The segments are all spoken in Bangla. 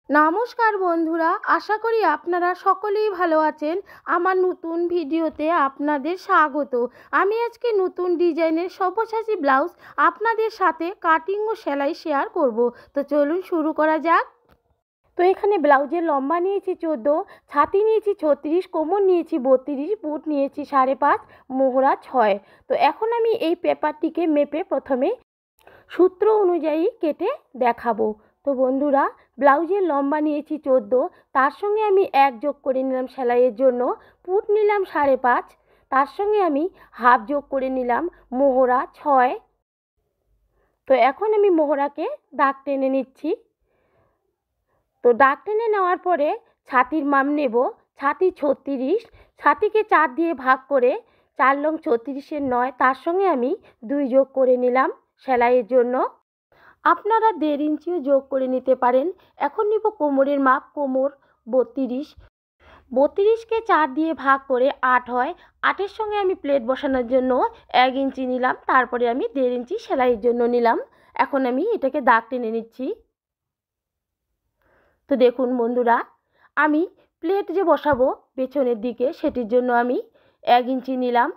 নমস্কার বন্ধুরা, আশা করি আপনারা সকলেই ভালো আছেন। আমার নতুন ভিডিওতে আপনাদের স্বাগত। আমি আজকে নতুন ডিজাইনের সব্যসাচী ব্লাউজ আপনাদের সাথে কাটিং ও সেলাই শেয়ার করব। তো চলুন শুরু করা যাক। তো এখানে ব্লাউজের লম্বা নিয়েছি 14, ছাতি নিয়েছি 36, কোমর নিয়েছি 32, বুট নিয়েছি 5.5, মোহরা 6। তো এখন আমি এই পেপারটিকে মেপে প্রথমে সূত্র অনুযায়ী কেটে দেখাবো। তো বন্ধুরা, ব্লাউজের লম্বা নিয়েছি 14, তার সঙ্গে আমি 1 যোগ করে নিলাম সেলাইয়ের জন্য, পুট নিলাম 5.5, তার সঙ্গে আমি হাফ যোগ করে নিলাম মোহরা 6। তো এখন আমি মোহরাকে দাগ টেনে নিচ্ছি। তো দাগ টেনে নেওয়ার পরে ছাতির মাপ নেব। ছাতি 36, ছাতিকে 4 দিয়ে ভাগ করে 4 লং 36-এর 9, তার সঙ্গে আমি 2 যোগ করে নিলাম সেলাইয়ের জন্য। আপনারা 1.5 ইঞ্চিও যোগ করে নিতে পারেন। এখন নিব কোমরের মাপ। কোমর 32, 32কে 4 দিয়ে ভাগ করে 8 হয়। 8-এর সঙ্গে আমি প্লেট বসানোর জন্য 1 ইঞ্চি নিলাম, তারপরে আমি 1.5 ইঞ্চি সেলাইয়ের জন্য নিলাম। এখন আমি এটাকে দাগ টেনে নিচ্ছি। তো দেখুন বন্ধুরা, আমি প্লেট যে বসাবো পেছনের দিকে, সেটির জন্য আমি 1 ইঞ্চি নিলাম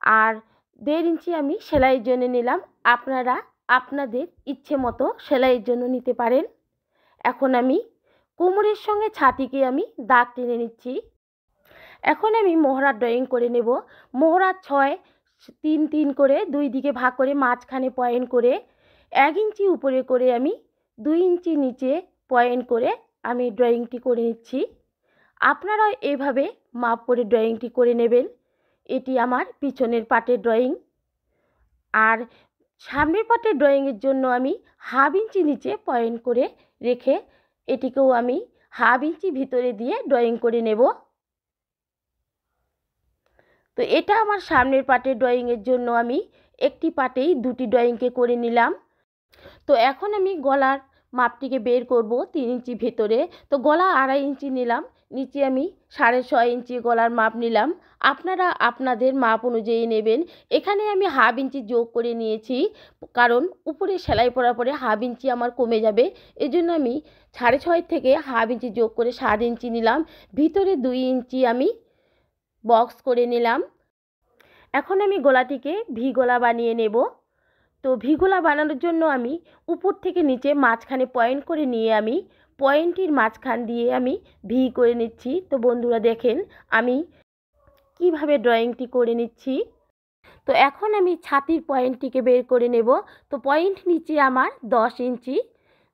আর 1.5 ইঞ্চি আমি সেলাইয়ের জন্য নিলাম। আপনারা আপনাদের ইচ্ছে মতো সেলাইয়ের জন্য নিতে পারেন। এখন আমি কোমরের সঙ্গে ছাতিকে আমি দাগ টেনে নিচ্ছি। এখন আমি মোহরার ড্রয়িং করে নেব। মোহরার 6 3 3 করে 2 দিকে ভাগ করে মাঝখানে পয়েন্ট করে 1 ইঞ্চি উপরে করে আমি 2 ইঞ্চি নিচে পয়েন্ট করে আমি ড্রয়িংটি করে নিচ্ছি। আপনারা এইভাবে মাপ করে ড্রয়িংটি করে নেবেন। এটি আমার পিছনের পাটের ড্রয়িং। আর সামনের পাটের ড্রয়িংয়ের জন্য আমি হাফ ইঞ্চি নিচে পয়েন্ট করে রেখে এটিকেও আমি হাফ ইঞ্চি ভিতরে দিয়ে ড্রয়িং করে নেব। তো এটা আমার সামনের পাটের ড্রয়িংয়ের জন্য আমি একটি পাটেই দুটি ড্রয়িংকে করে নিলাম। তো এখন আমি গলার মাপটিকে বের করব 3 ইঞ্চি ভেতরে। তো গলা 2.5 ইঞ্চি নিলাম, নিচে আমি 6.5 ইঞ্চি গলার মাপ নিলাম। আপনারা আপনাদের মাপ অনুযায়ী নেবেন। এখানে আমি হাফ ইঞ্চি যোগ করে নিয়েছি, কারণ উপরে সেলাই পরার পরে হাফ ইঞ্চি আমার কমে যাবে। এজন্য আমি 6.5 থেকে হাফ ইঞ্চি যোগ করে 7 ইঞ্চি নিলাম। ভিতরে 2 ইঞ্চি আমি বক্স করে নিলাম। এখন আমি গলাটিকে ভি গলা বানিয়ে নেব। তো ভি গলা বানানোর জন্য আমি উপর থেকে নিচে মাঝখানে পয়েন্ট করে নিয়ে আমি পয়েন্টটির মাঝখান দিয়ে আমি ভি করে নিচ্ছি। তো বন্ধুরা দেখেন আমি কিভাবে ড্রয়িংটি করে নিচ্ছি। তো এখন আমি ছাতির পয়েন্টটিকে বের করে নেব। তো পয়েন্ট নিচে আমার 10 ইঞ্চি।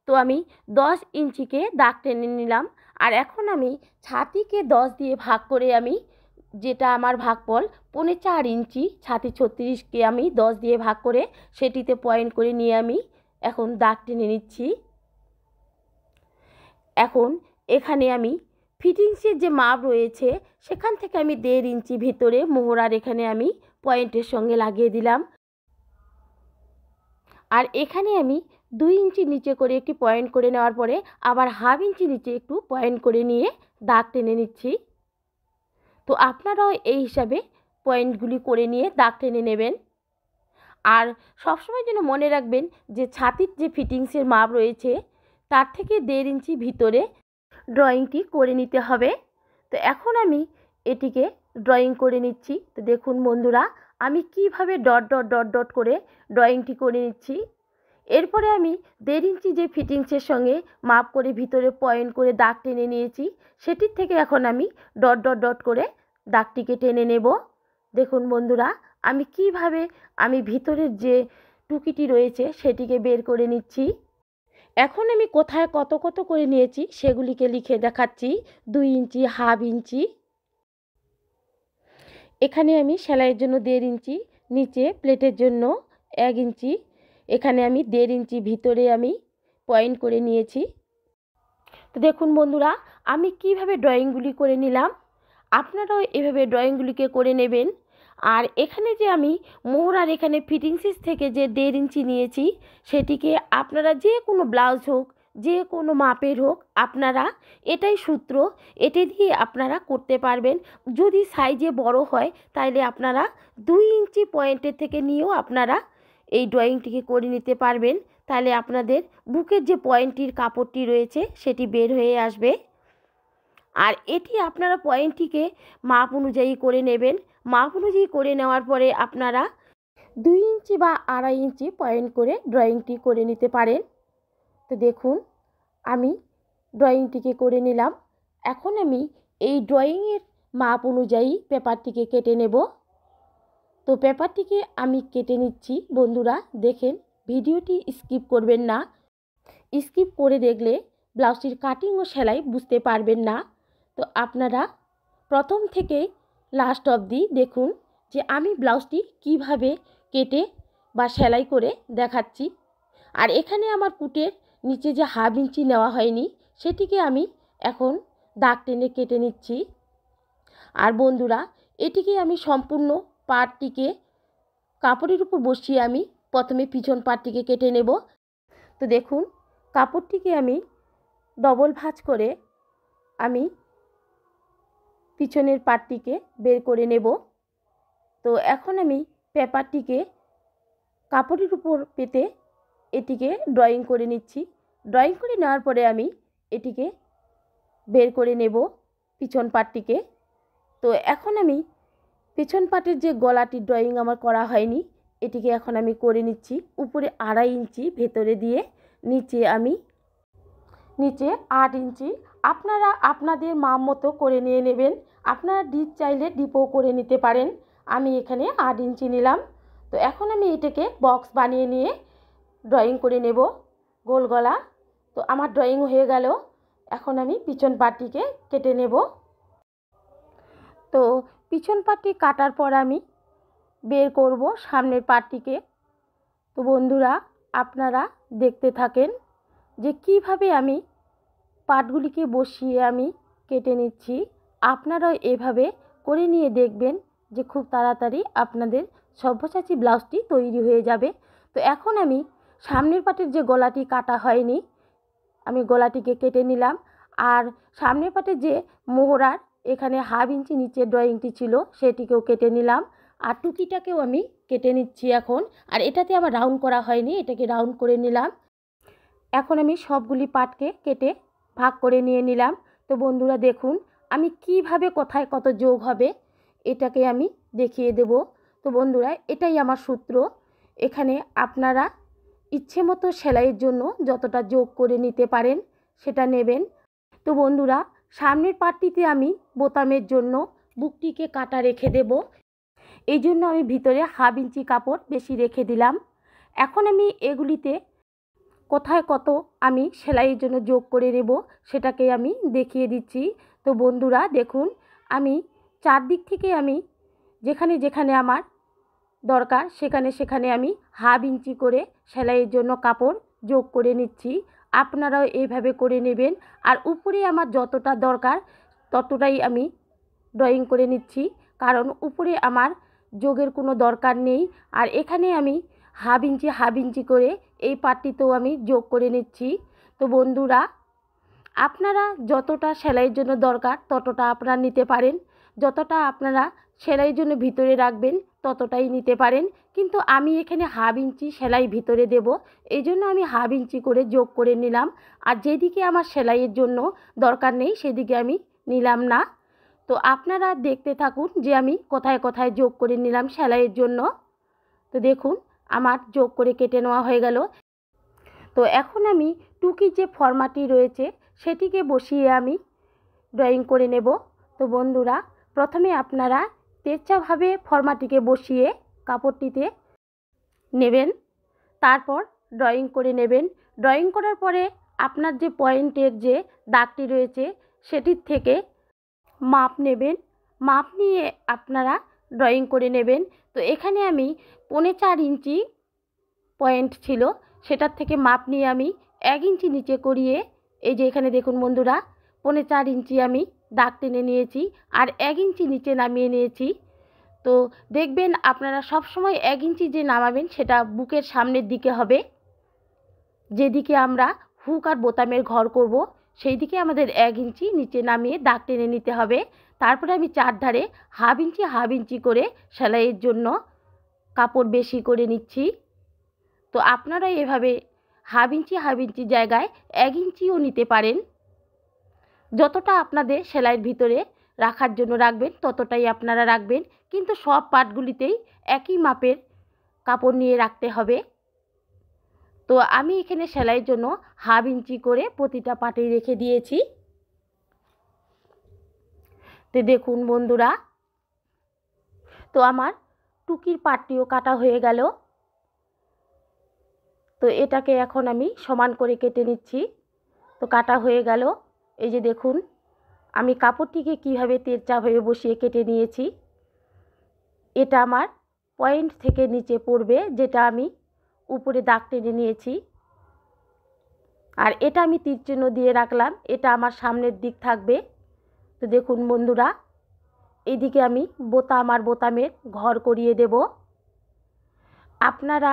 তো আমি 10 ইঞ্চিকে দাগ টেনে নিলাম। আর এখন আমি ছাতিকে 10 দিয়ে ভাগ করে আমি, যেটা আমার ভাগফল 4.5 ইঞ্চি, ছাতি 36কে আমি 10 দিয়ে ভাগ করে সেটিতে পয়েন্ট করে নিয়ে আমি এখন দাগ টেনে নিচ্ছি। এখন এখানে আমি ফিটিংসের যে মাপ রয়েছে সেখান থেকে আমি 1.5 ইঞ্চি ভিতরে মোহরার এখানে আমি পয়েন্টের সঙ্গে লাগিয়ে দিলাম। আর এখানে আমি 2 ইঞ্চি নিচে করে একটি পয়েন্ট করে নেওয়ার পরে আবার হাফ ইঞ্চি নিচে একটু পয়েন্ট করে নিয়ে দাগ টেনে নিচ্ছি। তো আপনারাও এই হিসাবে পয়েন্টগুলি করে নিয়ে দাগ টেনে নেবেন। আর সবসময় যেন মনে রাখবেন যে ছাতির যে ফিটিংসের মাপ রয়েছে তার থেকে 1.5 ইঞ্চি ভিতরে ড্রয়িংটি করে নিতে হবে। তো এখন আমি এটিকে ড্রয়িং করে নিচ্ছি। তো দেখুন বন্ধুরা, আমি কিভাবে ডট ডট ডট ডট করে ড্রয়িংটি করে নিচ্ছি। এরপরে আমি 1.5 ইঞ্চি যে ফিটিংসের সঙ্গে মাপ করে ভিতরে পয়েন্ট করে দাগ টেনে নিয়েছি, সেটির থেকে এখন আমি ডট ডট ডট করে দাগটিকে টেনে নেব। দেখুন বন্ধুরা, আমি কিভাবে আমি ভিতরের যে টুকিটি রয়েছে সেটিকে বের করে নিচ্ছি। এখন আমি কোথায় কত কত করে নিয়েছি সেগুলিকে লিখে দেখাচ্ছি। 2 ইঞ্চি, হাফ ইঞ্চি, এখানে আমি সেলাইয়ের জন্য 1.5 ইঞ্চি, নিচে প্লেটের জন্য 1 ইঞ্চি, এখানে আমি 1.5 ইঞ্চি ভিতরে আমি পয়েন্ট করে নিয়েছি। তো দেখুন বন্ধুরা, আমি কিভাবে ড্রয়িংগুলি করে নিলাম। আপনারাও এভাবে ড্রয়িংগুলিকে করে নেবেন। আর এখানে যে আমি মোহরার এখানে ফিটিংসেস থেকে যে 1.5 ইঞ্চি নিয়েছি, সেটিকে আপনারা যে কোনো ব্লাউজ হোক, যে কোনো মাপের হোক, আপনারা এটাই সূত্র, এটি দিয়ে আপনারা করতে পারবেন। যদি সাইজে বড় হয় তাহলে আপনারা 2 ইঞ্চি পয়েন্টের থেকে নিয়েও আপনারা এই ড্রয়িংটিকে করে নিতে পারবেন। তাহলে আপনাদের বুকের যে পয়েন্টটির কাপড়টি রয়েছে সেটি বের হয়ে আসবে। আর এটি আপনারা পয়েন্টটিকে মাপ অনুযায়ী করে নেবেন। মাপ অনুযায়ী করে নেওয়ার পরে আপনারা 2 ইঞ্চি বা 2.5 ইঞ্চি পয়েন্ট করে ড্রয়িংটি করে নিতে পারেন। তো দেখুন আমি ড্রয়িংটিকে করে নিলাম। এখন আমি এই ড্রয়িংয়ের মাপ অনুযায়ী পেপারটিকে কেটে নেব। তো পেপারটিকে আমি কেটে নিচ্ছি। বন্ধুরা দেখেন, ভিডিওটি স্কিপ করবেন না। স্কিপ করে দেখলে ব্লাউজটির কাটিং ও সেলাই বুঝতে পারবেন না। তো আপনারা প্রথম থেকে লাস্ট অবধি দেখুন যে আমি ব্লাউজটি কিভাবে কেটে বা সেলাই করে দেখাচ্ছি। আর এখানে আমার পুটের নিচে যে 1/2 ইঞ্চি নেওয়া হয়নি সেটিকে আমি এখন দাগ টেনে কেটে নিচ্ছি। আর বন্ধুরা এটিকে আমি সম্পূর্ণ পার্টটিকে কাপড়ের উপর বসিয়ে আমি প্রথমে পিছন পার্টটিকে কেটে নেব। তো দেখুন কাপড়টিকে আমি ডবল ভাঁজ করে আমি পিছনের পার্টটিকে বের করে নেব। তো এখন আমি পেপারটিকে কাপড়ের উপর পেতে এটিকে ড্রয়িং করে নিচ্ছি। ড্রয়িং করে নেওয়ার পরে আমি এটিকে বের করে নেব পিছন পার্টটিকে। তো এখন আমি পিছন পার্টের যে গলাটির ড্রয়িং আমার করা হয়নি এটিকে এখন আমি করে নিচ্ছি। উপরে 2.5 ইঞ্চি ভেতরে দিয়ে নিচে 8 ইঞ্চি আপনারা আপনাদের মাপ মতো করে নিয়ে নেবেন। আপনারা ডিপ চাইলে ডিপও করে নিতে পারেন। আমি এখানে 8 ইঞ্চি নিলাম। তো এখন আমি এটাকে বক্স বানিয়ে নিয়ে ড্রয়িং করে নেব গোল গলা। তো আমার ড্রয়িং হয়ে গেল। এখন আমি পিছন পার্টটিকে কেটে নেব। তো পিছন পার্টটি কাটার পর আমি বের করব সামনের পার্টটিকে। তো বন্ধুরা আপনারা দেখতে থাকেন যে কিভাবে আমি পার্টগুলিকে বসিয়ে আমি কেটে নিচ্ছি। আপনারাও এভাবে করে নিয়ে দেখবেন যে খুব তাড়াতাড়ি আপনাদের সব্যসাচী ব্লাউজটি তৈরি হয়ে যাবে। তো এখন আমি সামনের পাটের যে গলাটি কাটা হয়নি আমি গলাটিকে কেটে নিলাম। আর সামনের পাটের যে মোহরার এখানে 1/2 ইঞ্চি নিচে ড্রয়িংটি ছিল সেটিকেও কেটে নিলাম। আর টুকিটাকেও আমি কেটে নিচ্ছি এখন। আর এটাতে আমার রাউন্ড করা হয়নি, এটাকে রাউন্ড করে নিলাম। এখন আমি সবগুলি পাটকে কেটে ভাগ করে নিয়ে নিলাম। তো বন্ধুরা দেখুন আমি কিভাবে কোথায় কত যোগ হবে এটাকে আমি দেখিয়ে দেব। তো বন্ধুরা এটাই আমার সূত্র। এখানে আপনারা ইচ্ছে মতো সেলাইয়ের জন্য যতটা যোগ করে নিতে পারেন সেটা নেবেন। তো বন্ধুরা সামনের পার্টটিতে আমি বোতামের জন্য বুকটিকে কাটা রেখে দেব। এই জন্য আমি ভিতরে 1/2 ইঞ্চি কাপড় বেশি রেখে দিলাম। এখন আমি এগুলিতে কোথায় কত আমি সেলাইয়ের জন্য যোগ করে নেব সেটাকে আমি দেখিয়ে দিচ্ছি। তো বন্ধুরা দেখুন আমি চারদিক থেকে আমি যেখানে যেখানে আমার দরকার সেখানে সেখানে আমি 1/2 ইঞ্চি করে সেলাইয়ের জন্য কাপড় যোগ করে নিচ্ছি। আপনারাও এইভাবে করে নেবেন। আর উপরে আমার যতটা দরকার ততটাই আমি ড্রয়িং করে নিচ্ছি, কারণ উপরে আমার যোগের কোনো দরকার নেই। আর এখানে আমি 1/2 ইঞ্চি করে এই পার্টটিতেও আমি যোগ করে নিচ্ছি। তো বন্ধুরা আপনারা যতটা সেলাইয়ের জন্য দরকার ততটা আপনারা নিতে পারেন, যতটা আপনারা সেলাইয়ের জন্য ভিতরে রাখবেন ততটাই নিতে পারেন। কিন্তু আমি এখানে 1/2 ইঞ্চি সেলাই ভিতরে দেব, এই জন্য আমি 1/2 ইঞ্চি করে যোগ করে নিলাম। আর যেদিকে আমার সেলাইয়ের জন্য দরকার নেই সেদিকে আমি নিলাম না। তো আপনারা দেখতে থাকুন যে আমি কোথায় কোথায় যোগ করে নিলাম সেলাইয়ের জন্য। তো দেখুন আমার যোগ করে কেটে নেওয়া হয়ে গেল। তো এখন আমি টুকির যে ফর্মাটি রয়েছে সেটিকে বসিয়ে আমি ড্রয়িং করে নেব। তো বন্ধুরা প্রথমে আপনারা তেরচাভাবে ফর্মাটিকে বসিয়ে কাপড়টিতে নেবেন, তারপর ড্রয়িং করে নেবেন। ড্রয়িং করার পরে আপনার যে পয়েন্টের যে দাগটি রয়েছে সেটির থেকে মাপ নেবেন। মাপ নিয়ে আপনারা ড্রয়িং করে নেবেন। তো এখানে আমি 4.5 ইঞ্চি পয়েন্ট ছিল, সেটার থেকে মাপ নিয়ে আমি 1 ইঞ্চি নিচে করিয়ে এই যে এখানে দেখুন বন্ধুরা 4.5 ইঞ্চি আমি দাগ টেনে নিয়েছি আর 1 ইঞ্চি নিচে নামিয়ে নিয়েছি। তো দেখবেন আপনারা সব সময় 1 ইঞ্চি যে নামাবেন সেটা বুকের সামনের দিকে হবে, যেদিকে আমরা হুক আর বোতামের ঘর করব সেই দিকে আমাদের 1 ইঞ্চি নিচে নামিয়ে দাগ টেনে নিতে হবে। তারপরে আমি চারধারে 1/2 ইঞ্চি করে সেলাইয়ের জন্য কাপড় বেশি করে নিচ্ছি। তো আপনারা এভাবে হাফ ইঞ্চি জায়গায় 1 ইঞ্চিও নিতে পারেন। যতটা আপনাদের সেলাইয়ের ভিতরে রাখার জন্য রাখবেন ততটাই আপনারা রাখবেন, কিন্তু সব পার্টগুলিতেই একই মাপের কাপড় নিয়ে রাখতে হবে। তো আমি এখানে সেলাইয়ের জন্য হাফ ইঞ্চি করে প্রতিটা পার্টেই রেখে দিয়েছি। তো দেখুন বন্ধুরা, তো আমার টুকির পাটটিও কাটা হয়ে গেল। তো এটাকে এখন আমি সমান করে কেটে নিচ্ছি। তো কাটা হয়ে গেল। এই যে দেখুন আমি কাপড়টিকে কীভাবে তেড়চাভাবে বসিয়ে কেটে নিয়েছি। এটা আমার পয়েন্ট থেকে নিচে পড়বে, যেটা আমি উপরে দাগ টেনে নিয়েছি। আর এটা আমি তীর চিহ্ন দিয়ে রাখলাম, এটা আমার সামনের দিক থাকবে। তো দেখুন বন্ধুরা, এইদিকে আমি বোতাম আর বোতামের ঘর করিয়ে দেব। আপনারা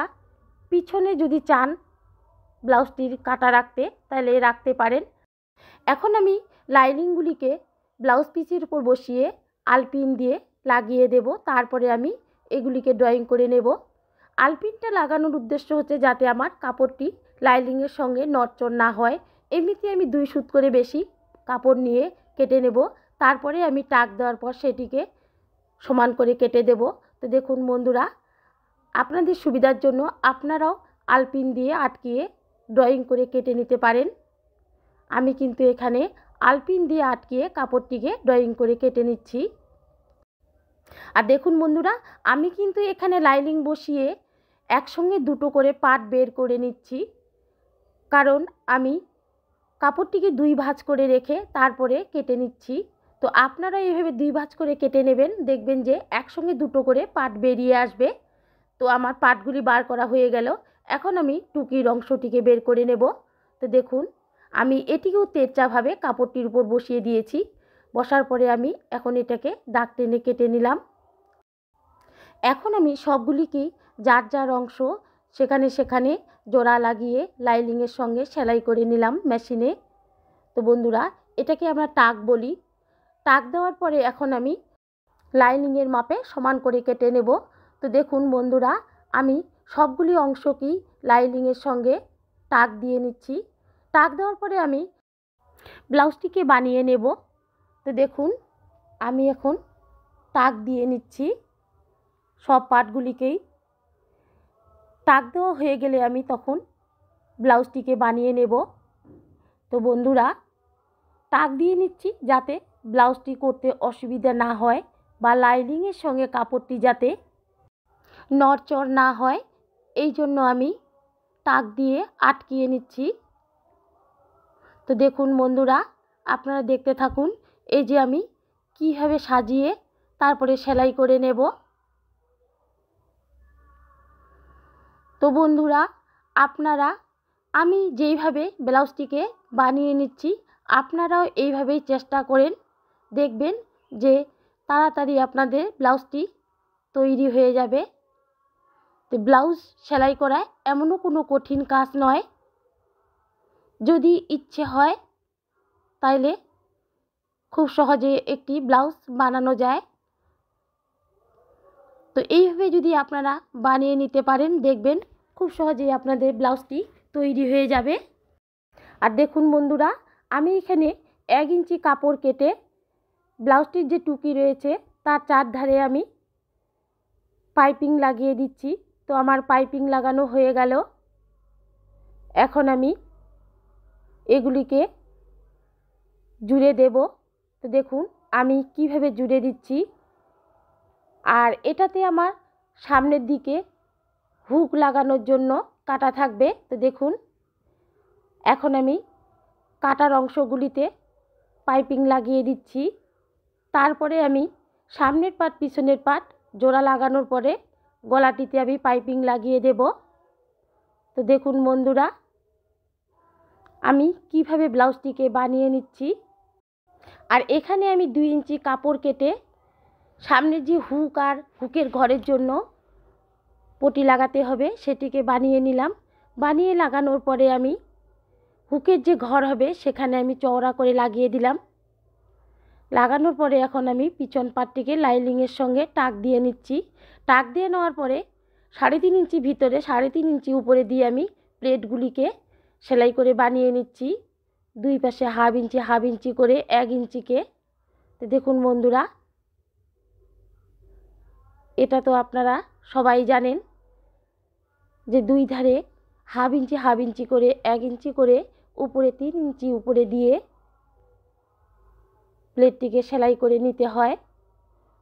পিছনে যদি চান ব্লাউজটির কাটা রাখতে তাহলে রাখতে পারেন। এখন আমি লাইনিংগুলিকে ব্লাউজ পিসের উপর বসিয়ে আলপিন দিয়ে লাগিয়ে দেব। তারপরে আমি এগুলিকে ড্রয়িং করে নেব। আলপিনটা লাগানোর উদ্দেশ্য হচ্ছে যাতে আমার কাপড়টি লাইনিংয়ের সঙ্গে নড়চড় না হয়। এমনিতে আমি 2 সুত করে বেশি কাপড় নিয়ে কেটে নেব। তারপরে আমি টাক দেওয়ার পর সেটিকে সমান করে কেটে দেব। তো দেখুন বন্ধুরা, আপনাদের সুবিধার জন্য আপনারাও আলপিন দিয়ে আটকিয়ে ড্রয়িং করে কেটে নিতে পারেন। আমি কিন্তু এখানে আলপিন দিয়ে আটকিয়ে কাপড়টিকে ড্রয়িং করে কেটে নিচ্ছি। আর দেখুন বন্ধুরা, আমি কিন্তু এখানে লাইনিং বসিয়ে একসঙ্গে 2টো করে পার্ট বের করে নিচ্ছি, কারণ আমি কাপড়টিকে 2 ভাঁজ করে রেখে তারপরে কেটে নিচ্ছি। তো আপনারা এইভাবে 2 ভাঁজ করে কেটে নেবেন, দেখবেন যে একসঙ্গে 2টো করে পার্ট বেরিয়ে আসবে। তো আমার পার্টগুলি বার করা হয়ে গেল। এখন আমি টুকির অংশটিকে বের করে নেব। তো দেখুন আমি এটিকেও তেড়চাভাবে কাপড়টির উপর বসিয়ে দিয়েছি। বসার পরে আমি এখন এটাকে দাগ টেনে কেটে নিলাম। এখন আমি সবগুলিকেই যার যার অংশ সেখানে সেখানে জোড়া লাগিয়ে লাইনিংয়ের সঙ্গে সেলাই করে নিলাম মেশিনে। তো বন্ধুরা, এটাকে আমরা টাক বলি। টাক দেওয়ার পরে এখন আমি লাইনিংয়ের মাপে সমান করে কেটে নেব। তো দেখুন বন্ধুরা, আমি সবগুলি অংশকেই লাইনিংয়ের সঙ্গে টাক দিয়ে নিচ্ছি। টাক দেওয়ার পরে আমি ব্লাউজটিকে বানিয়ে নেব। তো দেখুন আমি এখন টাক দিয়ে নিচ্ছি সব পার্টগুলিকেই। টাক দেওয়া হয়ে গেলে আমি তখন ব্লাউজটিকে বানিয়ে নেব। তো বন্ধুরা, টাক দিয়ে নিচ্ছি যাতে ব্লাউজটি করতে অসুবিধা না হয় বা লাইনিংয়ের সঙ্গে কাপড়টি যাতে নড়চড় না হয়, এই জন্য আমি টাক দিয়ে আটকিয়ে নিচ্ছি। তো দেখুন বন্ধুরা, আপনারা দেখতে থাকুন এই যে আমি কীভাবে সাজিয়ে তারপরে সেলাই করে নেব। তো বন্ধুরা, আপনারা আমি যেইভাবে ব্লাউজটিকে বানিয়ে নিচ্ছি আপনারাও এইভাবেই চেষ্টা করেন, দেখবেন যে তাড়াতাড়ি আপনাদের ব্লাউজটি তৈরি হয়ে যাবে। তো ব্লাউজ সেলাই করা এমনও কোনো কঠিন কাজ নয়, যদি ইচ্ছে হয় তাইলে খুব সহজে একটি ব্লাউজ বানানো যায়। তো এইভাবে যদি আপনারা বানিয়ে নিতে পারেন দেখবেন খুব সহজেই আপনাদের ব্লাউজটি তৈরি হয়ে যাবে। আর দেখুন বন্ধুরা, আমি এখানে 1 ইঞ্চি কাপড় কেটে ব্লাউজটির যে টুকি রয়েছে তার 4 ধারে আমি পাইপিং লাগিয়ে দিচ্ছি। তো আমার পাইপিং লাগানো হয়ে গেল। এখন আমি এগুলিকে জুড়ে দেব। তো দেখুন আমি কিভাবে জুড়ে দিচ্ছি। আর এটাতে আমার সামনের দিকে হুক লাগানোর জন্য কাটা থাকবে। তো দেখুন এখন আমি কাটার অংশগুলিতে পাইপিং লাগিয়ে দিচ্ছি। তারপরে আমি সামনের পাট পিছনের পাট জোড়া লাগানোর পরে গলাটিতে আমি পাইপিং লাগিয়ে দেব। তো দেখুন বন্ধুরা, আমি কিভাবে ব্লাউজটিকে বানিয়ে নিচ্ছি। আর এখানে আমি 2 ইঞ্চি কাপড় কেটে সামনের যে হুক আর হুকের ঘরের জন্য পটি লাগাতে হবে সেটিকে বানিয়ে নিলাম। বানিয়ে লাগানোর পরে আমি হুকের যে ঘর হবে সেখানে আমি চওড়া করে লাগিয়ে দিলাম। লাগানোর পরে এখন আমি পিছন পাটটিকে লাইনিংয়ের সঙ্গে টাক দিয়ে নিচ্ছি। টাক দিয়ে নেওয়ার পরে 3.5 ইঞ্চি ভিতরে 3.5 ইঞ্চি উপরে দিয়ে আমি প্লেটগুলিকে সেলাই করে বানিয়ে নিচ্ছি। দুই পাশে হাফ ইঞ্চি করে 1 ইঞ্চিকে। তো দেখুন বন্ধুরা, এটা তো আপনারা সবাই জানেন যে দুই ধারে হাফ ইঞ্চি করে 1 ইঞ্চি করে উপরে 3 ইঞ্চি উপরে দিয়ে প্লেটটিকে সেলাই করে নিতে হয়।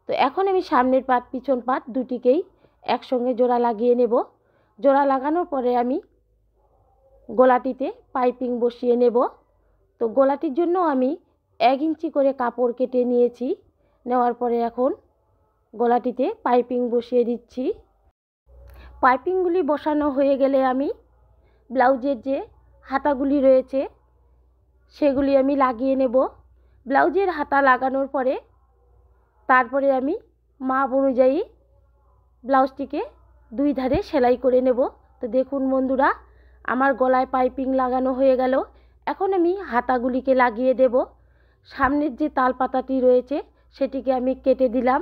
তো এখন আমি সামনের পাট পিছন পাট দুটিকেই একসঙ্গে জোড়া লাগিয়ে নেব। জোড়া লাগানোর পরে আমি গলাটিতে পাইপিং বসিয়ে নেব। তো গলাটির জন্য আমি 1 ইঞ্চি করে কাপড় কেটে নিয়েছি। নেওয়ার পরে এখন গলাটিতে পাইপিং বসিয়ে দিচ্ছি। পাইপিংগুলি বসানো হয়ে গেলে আমি ব্লাউজের যে হাতাগুলি রয়েছে সেগুলি আমি লাগিয়ে নেব। ব্লাউজের হাতা লাগানোর পরে তারপরে আমি মাপ অনুযায়ী ব্লাউজটিকে দুই ধারে সেলাই করে নেব। তো দেখুন বন্ধুরা, আমার গলায় পাইপিং লাগানো হয়ে গেল। এখন আমি হাতাগুলিকে লাগিয়ে দেব। সামনের যে তালপাতাটি রয়েছে সেটিকে আমি কেটে দিলাম।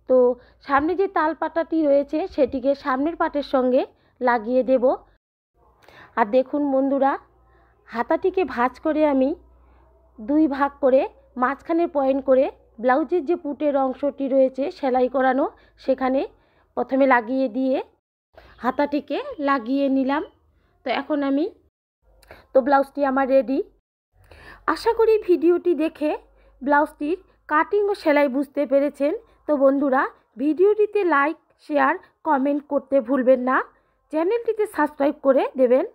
তো সামনে যে তালপাতাটি রয়েছে সেটিকে সামনের পাটের সঙ্গে লাগিয়ে দেব। আর দেখুন বন্ধুরা, হাতাটিকে ভাঁজ করে আমি 2 ভাগ করে মাঝখানে পয়েন্ট করে ব্লাউজের যে পুটের অংশটি রয়েছে সেলাই করানো সেখানে প্রথমে লাগিয়ে দিয়ে হাতাটিকে লাগিয়ে নিলাম। তো এখন ব্লাউজটি আমার রেডি। আশা করি ভিডিওটি দেখে ব্লাউজটির কাটিং ও সেলাই বুঝতে পেরেছেন। তো বন্ধুরা, ভিডিওটিতে লাইক, শেয়ার, কমেন্ট করতে ভুলবেন না। চ্যানেলটিতে সাবস্ক্রাইব করে দেবেন।